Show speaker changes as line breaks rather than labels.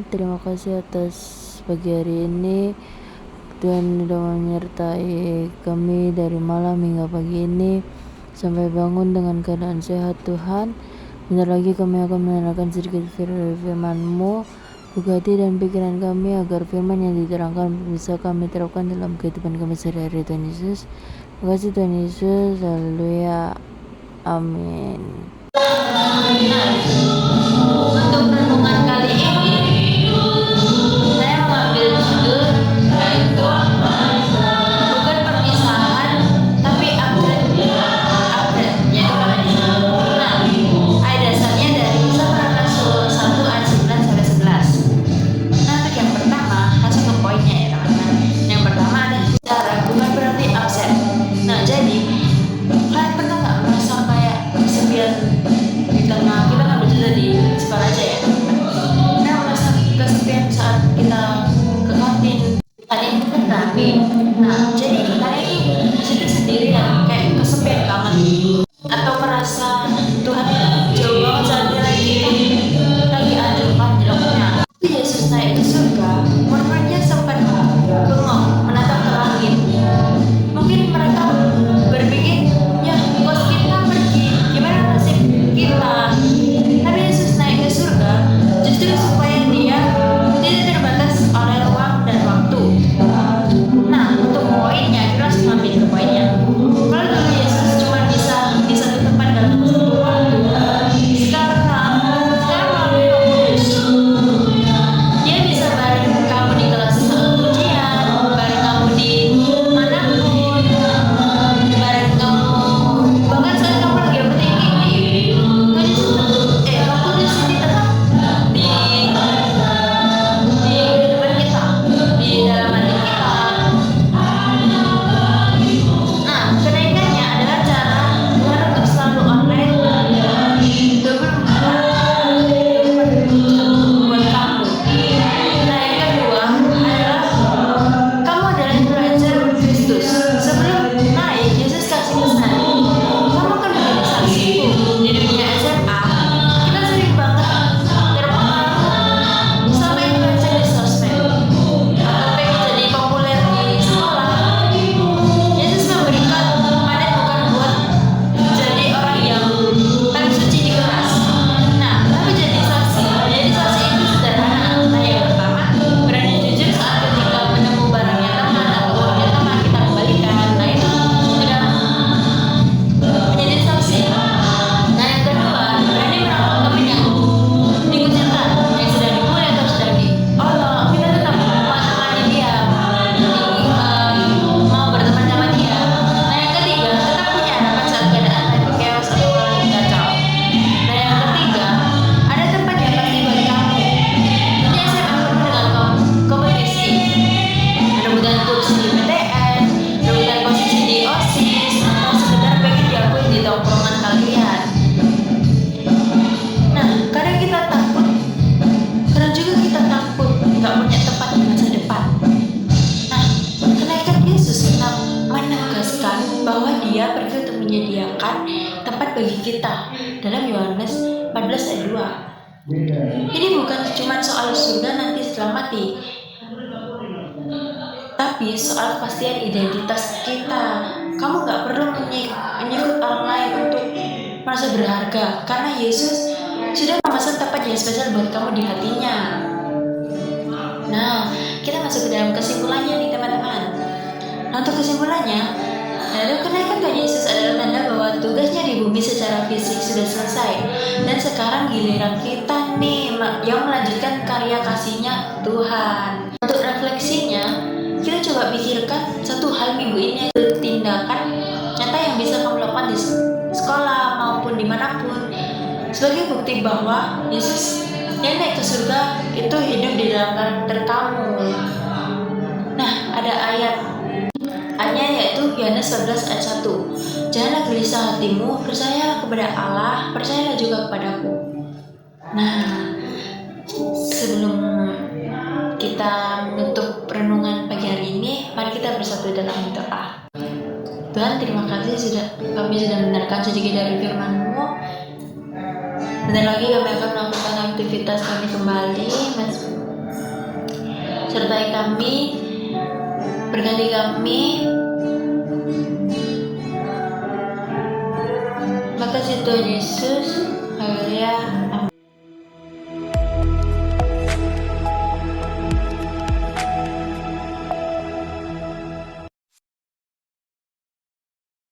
terima kasih atas pagi hari ini. Tuhan sudah menyertai kami dari malam hingga pagi ini sampai bangun dengan keadaan sehat Tuhan. Bentar lagi kami akan mendengarkan sedikit firman-Mu. Buka hati dan pikiran kami agar firman yang diterangkan bisa kami terapkan dalam kehidupan kami sehari-hari Tuhan Yesus. Terima kasih Tuhan Yesus. Haleluya. Amin.
Untuk renungan kali ini saya mengambil judul yaitu bukan perpisahan tapi upgrade yaitu nah ayat dasarnya dari Kisah Rasul 1 ayat 9 sampai 11. Nah untuk yang pertama langsung ke poinnya ya teman-teman. Yang pertama ada cara bukan berarti absen. Nah jadi kalian pernah nggak merasa kayak kesepian di tengah kita nggak bercerita di sekolah aja ya? Nah merasa kesepian saat kita ke kantin itu kan rame. Nah jadi kalian itu di situ sendirian kayak kesepian banget atau merasa Tuhan jauh banget saat kita lagi anjlok-anjloknya. Yesus naik ke surga, murid-muridnya sempat bengong menatap ke langit. Mungkin mereka berpikir, ya bos kita pergi, gimana nasib kita? Tapi Yesus naik ke surga justru supaya dia tidak terbatas oleh ruang dan waktu. Nah untuk poinnya, kita harus mengambil ke poinnya. Kalau dulu Yesus cuma bisa di satu tempat dalam satu waktu, sekarang melalui Roh Kudus dia bisa bareng kamu di kelas ujian, bareng kamu di manapun, bareng kamu bahkan saat kamu lagi overthinking kamu di sini tetap di kehidupan kita, di dalam hati kita. Nah kenaikannya adalah cara Tuhan untuk selalu online 24 buat kamu. Nah yang kedua adalah kamu adalah influencer Kristus. Sebelum naik Yesus kasih pesan, kamu kan menjadi saksiku. Di dunia SMA kita sering banget terpengaruh sama influencer di sosmed atau pengen jadi populer di sekolah. Yesus memberikan panen bukan buat jadi orang yang paling suci di kelas, nah tapi jadi saksi. Jadi saksi itu sederhana. Nah yang pertama berani jujur saat ketika menemu barangnya teman atau uangnya teman kita kembalikan. Nah itu sudah menjadi saksi. Nah yang kedua berani merawat teman yang dikucilkan, yang sedang dibully atau sedang diolok, kita tetap menemani dia, mau berteman sama dia. Nah yang ketiga tetap punya harapan saat keadaan lagi chaos atau lagi kacau. Nah yang ketiga ada tempat yang pasti buat kamu. Dunia SMA penuh dengan kompetisi, rebutan kursi di PTN, rebutan posisi di OSIS, atau sekedar pengen diakui di tongkrongan kalian. Nah kadang kita takut, kadang juga kita takut nggak punya tempat di masa depan. Nah kenaikan Yesus menegaskan bahwa dia pergi untuk menyediakan tempat bagi kita dalam Yohanes 14 ayat 2. Ini bukan cuma soal surga nanti setelah mati, tapi soal kepastian identitas kita. Kamu gak perlu menyikut orang lain untuk merasa berharga, karena Yesus sudah memesan tempat yang spesial buat kamu di hatinya. Nah kita masuk ke dalam kesimpulannya nih teman-teman. Nah untuk kesimpulannya, lalu kenaikan Tuhan Yesus adalah tanda bahwa tugasnya di bumi secara fisik sudah selesai, dan sekarang giliran kita nih yang melanjutkan karya kasihnya Tuhan. Untuk refleksinya, kita coba pikirkan satu hal minggu ini, yaitu tindakan nyata yang bisa kamu lakukan di sekolah maupun dimanapun sebagai bukti bahwa Yesus yang naik ke surga itu hidup di dalam karakter kamu. Nah ada ayatnya yaitu Yohanes 11 ayat 1. Janganlah gelisah hatimu, percayalah kepada Allah, percayalah juga kepadaku. Nah sebelum kita menutup renungan pagi hari ini, mari kita bersatu dalam doa. Tuhan terima kasih kami sudah mendengarkan sedikit dari firman-Mu. Bentar lagi kami akan melakukan aktivitas kami kembali. sertai kami, berkati kami. Makasih Tuhan Yesus. Haleluya. Amin.